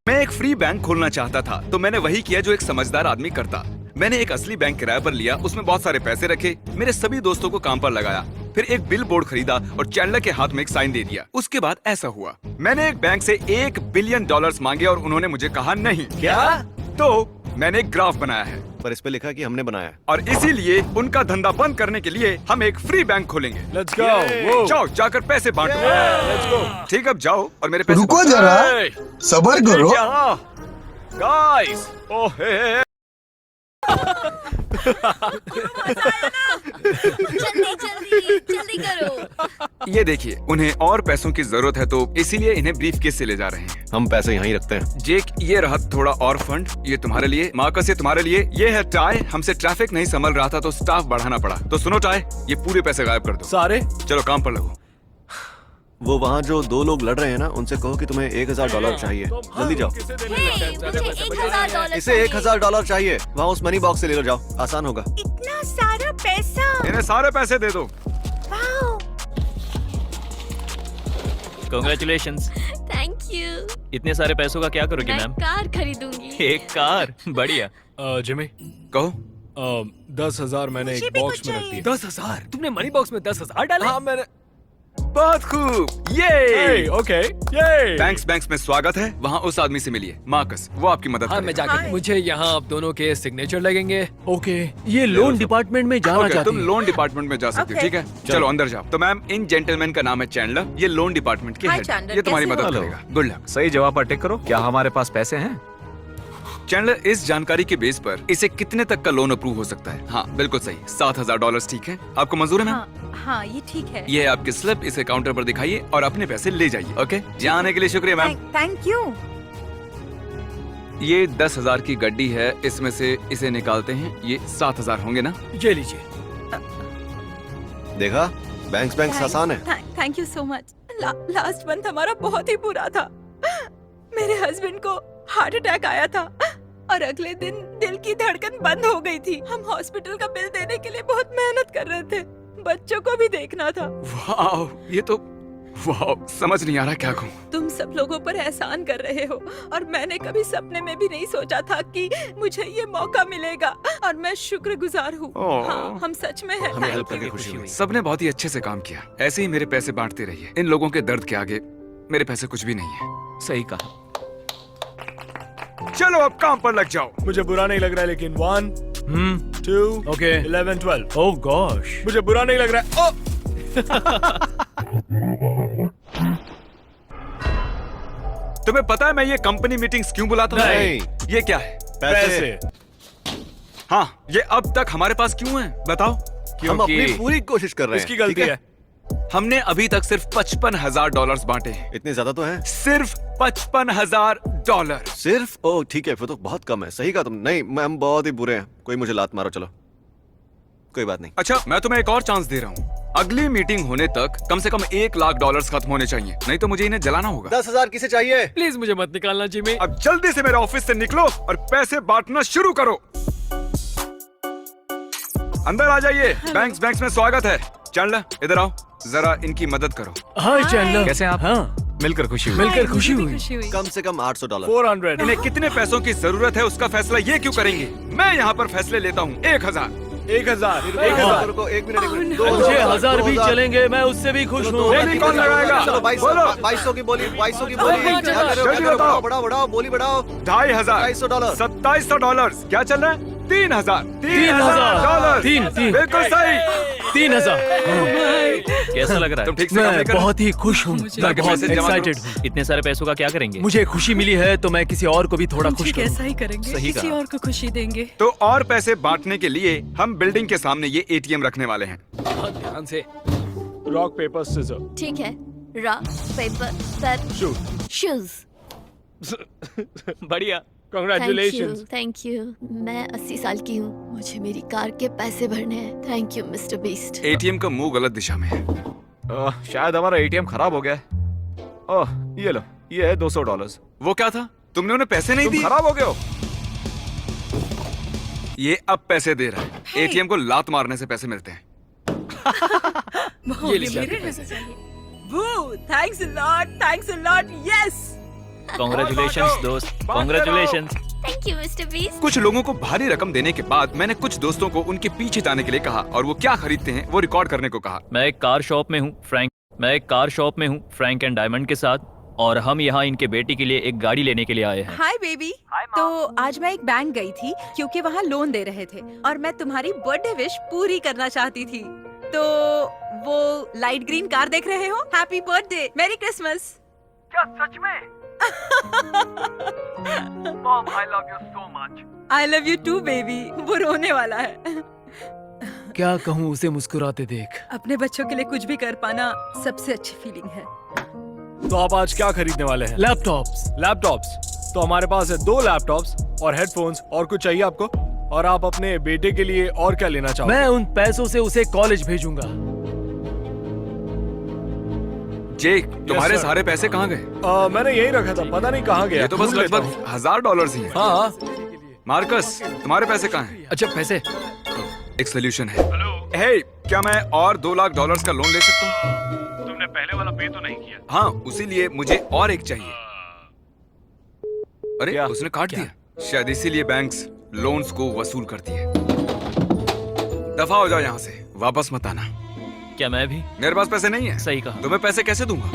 मैं एक free bank खोलना चाहता था, तो मैंने वही किया जो एक समझदार आदमी करता। मैंने एक असली बैंक किराए पर लिया, उसमें बहुत सारे पैसे रखे, मेरे सभी दोस्तों को काम पर लगाया, फिर एक बिल बोर्ड खरीदा और चैंडलर के हाथ में एक साइन दे दिया। उसके बाद ऐसा हुआ, मैंने एक बैंक से $1 बिलियन मांगे और उन्होंने मुझे कहा नहीं। क्या? तो मैंने एक ग्राफ बनाया है, पर इस पे लिखा है कि हमने बनाया है। और इसीलिए उनका धंधा बंद करने के लिए हम एक फ्री बैंक खोलेंगे। Let's go. जाओ, जाकर पैसे बांटो। Let's go. ठीक, अब जाओ और मेरे पैसे रुको बांटो। जरा, सबर करो। गाइस, ओह हे जल्दी करो। ये देखिए, उन्हें और पैसों की जरूरत है, तो इसीलिए इन्हें ब्रीफकेस से ले जा रहे हैं। हम पैसे यहीं रखते हैं। जेक, ये रहा थोड़ा और फंड, ये तुम्हारे लिए। मार्कस, ये तुम्हारे लिए। ये है टाई, हमसे ट्रैफिक नहीं संभल रहा था तो स्टाफ बढ़ाना पड़ा। तो सुनो टाई, ये पूरे पैसे गायब कर दो। सारे? चलो काम पर लगो। वो वहाँ जो 2 लोग लड़ रहे हैं ना, उनसे कहो कि तुम्हें $1000 चाहिए। जल्दी जाओ। मुझे $1000 इसे $1000 चाहिए। वहाँ उस मनी बॉक्स से ले लो, जाओ, आसान होगा। इतना सारा पैसा। इन्हें सारे पैसे दे दो। वाओ। कांग्रेचुलेशंस। Thank you. इतने सारे पैसों का क्या करोगे मैं मैम? कार खरीदूंगी। एक कार? बढ़िया। जिमी, कहो। 10,000 मैंने मुझे एक भी बॉक्स कुछ में रख चाहिए। दिया। 10,000? तुमने मनी बॉक्स में 10,000 डाले? हाँ मैंने। बहुत खूब, ये Hey, okay, yay! बैंक्स में स्वागत है। वहाँ उस आदमी से मिलिए, मार्कस, वो आपकी मदद हाँ, मैं करेगा। जाकर मुझे यहाँ आप दोनों के सिग्नेचर लगेंगे। ओके, ये लोन डिपार्टमेंट में जाना ओके, चाहती तुम है। लोन डिपार्टमेंट में जा सकते हो, Okay. ठीक है? चलो अंदर जाओ। तो मैम, इन जेंटलमैन का नाम है चैंडलर, ये लोन डिपार्टमेंट के Hi, हेड। चैंडलर, ये तुम्हारी कैसे मदद हो? करेगा। Good luck. सही जवाब पर टिक करो। क्या हमारे पास पैसे हैं? चैंडलर, इस जानकारी के बेस पर इसे कितने तक का लोन अप्रूव हो सकता है? हाँ, बिल्कुल सही, $7,000, ठीक है? आपको मंजूर है मैम? हाँ, ये ठीक है। ये है आपकी स्लिप, इसे काउंटर पर दिखाइए और अपने पैसे ले जाइए। ओके, यहाँ आने के लिए शुक्रिया मैम। Thank you. ये 10,000 की गड्डी है, इसमें से इसे निकालते हैं, ये 7,000 होंगे ना? ये लीजिए। देखा, बैंक आसान है। Thank you so much. Last month हमारा बहुत ही बुरा था। मेरे हस्बैंड को हार्ट अटैक आया था और अगले दिन दिल की धड़कन बंद हो गई थी। हम हॉस्पिटल का बिल देने के लिए बहुत मेहनत कर रहे थे, बच्चों को भी देखना था। वाह, ये तो वाह, समझ नहीं आ रहा क्या कहूँ। तुम सब लोगों पर एहसान कर रहे हो और मैंने कभी सपने में भी नहीं सोचा था कि मुझे ये मौका मिलेगा और मैं शुक्रगुजार हूँ। ओह। हाँ, हम सच में हैं। हमें हेल्प Thank करके you। खुशी हुई। सबने बहुत ही अच्छे से काम किया। ऐसे ही मेरे पैसे बांटते रहिए। इन लोगों के दर्द के आगे मेरे पैसे कुछ भी नहीं है। सही कहा। चलो अब काम पर लग जाओ। मुझे बुरा नहीं लग रहा है, लेकिन 1, 2, ओके। 11, 12। ओह गॉश। मुझे बुरा नहीं लग रहा है। तुम्हें पता है मैं ये कंपनी मीटिंग्स क्यों बुलाता हूँ? नहीं। ये क्या है? पैसे। हाँ, ये अब तक हमारे पास क्यों है? बताओ। हम अपनी पूरी कोशिश कर रहे हैं। इसकी गलती ठीक है। हमने अभी तक सिर्फ $55,000 बांटे हैं। इतने ज्यादा तो हैं। सिर्फ $55,000। सिर्फ? ओह ठीक है, फिर तो बहुत कम है। सही कहा तुम। नहीं, हम बहुत ही बुरे हैं। कोई मुझे लात मारो, चलो। कोई बात नहीं। अच्छा, मैं तुम्हें एक और चांस दे रहा हूँ। अगली मीटिंग होने तक कम से कम $1,00,000 खत्म होने चाहिए, नहीं तो मुझे इन्हें जलाना होगा। 10,000 किसे चाहिए? प्लीज मुझे मत निकालना जिमी। अब जल्दी से मेरे ऑफिस से निकलो और पैसे बांटना शुरू करो। अंदर आ जाइए। बैंक्स में स्वागत है। चैंडलर, इधर आओ, जरा इनकी मदद करो। हाय चैंडलर। कैसे हैं आप? हाँ, मिलकर खुशी हुई। मिलकर खुशी हुई। कम से कम $800। 400। इन्हें कितने पैसों की जरूरत है उसका फैसला ये क्यों करेंगे? मैं यहाँ पर फैसले लेता हूँ। 1,000। 1,000। 1,000 रुको, एक मिनट। मुझे 1000 भी चलेंगे, मैं उससे भी खुश हूँ। बोली कौन लगाएगा? चलो, बोलो। 2200 की बोली, 2200 की बोली। हाँ, क्या कर रहे हो? जल्दी क्या कर रहे हो? बताओ। बढ़ाओ, बढ़ाओ, बोली बढ़ाओ। $2,500। $2,500। $2,700। क्या चल रहा है? 3,000। 3,000। तीन। बिल्कुल सही। 3,000। कैसा लग रहा तुम है? ठीक से काम नहीं मैं कर रहे? बहुत ही खुश हूँ। मैं जाके बहुत पैसे जमा करो। एक्साइटेड हूँ। इतने सारे पैसों का क्या करेंगे? मुझे खुशी मिली है तो मैं किसी और को भी थोड़ा खुश करूँ। ऐसा ही करेंगे, सही किसी कहा। और को खुशी देंगे। तो और पैसे बांटने के लिए हम बिल्डिंग के सामने ये ATM रखने वाले हैं। बहुत ध्यान से। Rock paper scissor. ठीक है। Rock paper pen shoes. बढ़िया। Congratulations. Thank you. मैं 80 साल की हूँ, मुझे मेरी कार के पैसे भरने हैं। Thank you Mister beast. ATM का मुंह गलत दिशा में है। शायद हमारा ATM खराब हो गया है। ओह, ये लो, ये है $200। वो क्या था? तुमने उन्हें पैसे नहीं तुम दिए? खराब हो गए हो। ये अब पैसे दे रहा है। ATM को लात मारने से पैसे मिलते हैं। ये लीजिए आपके पैसे। Thanks a lot, yes. Congratulations दोस्त, congratulations. Thank you Mister Beast. कुछ लोगों को भारी रकम देने के बाद मैंने कुछ दोस्तों को उनके पीछे जाने के लिए कहा और वो क्या खरीदते हैं वो रिकॉर्ड करने को कहा। मैं एक कार शॉप में हूँ फ्रैंक एंड डायमंड के साथ, और हम यहाँ इनके बेटी के लिए एक गाड़ी लेने के लिए आए हैं। Hi baby. तो आज मैं एक बैंक गई थी क्योंकि वहाँ लोन दे रहे थे और मैं तुम्हारी बर्थडे विश पूरी करना चाहती थी। तो वो लाइट ग्रीन कार देख रहे हो? Happy birthday, merry Christmas. क्या सच में? Mom, I love you so much. I love you too baby. वो रोने वाला है। क्या कहूँ उसे मुस्कुराते देख। अपने बच्चों के लिए कुछ भी कर पाना सबसे अच्छी फीलिंग है। तो आप आज क्या खरीदने वाले हैं? लैपटॉप्स। लैपटॉप्स। तो हमारे पास है 2 लैपटॉप्स और हेडफोन्स। और कुछ चाहिए आपको? और आप अपने बेटे के लिए और क्या लेना चाहोगे? मैं उन पैसों से उसे कॉलेज भेजूंगा। जेक, तुम्हारे sir. सारे पैसे कहाँ गए? मैंने यही रखा था, पता नहीं कहाँ गया। ये तो बस ढूंढ लेता लगभग हूँ। $1000 ही है। हाँ। मार्कस, तुम्हारे पैसे कहाँ हैं? अच्छा पैसे। एक सोल्यूशन है। हे, क्या मैं और $2 लाख का लोन ले सकता हूँ? तुमने पहले वाला पे तो नहीं किया? हाँ, उसीलिए मुझे और एक चाहिए। अरे क्या? उसने काट दिया। शायद इसीलिए बैंक्स लोन्स को वसूल करती है। दफा हो जाओ यहाँ से, वापस मत आना। क्या मैं भी? मेरे पास पैसे नहीं है। सही कहा। तो मैं पैसे कैसे दूंगा?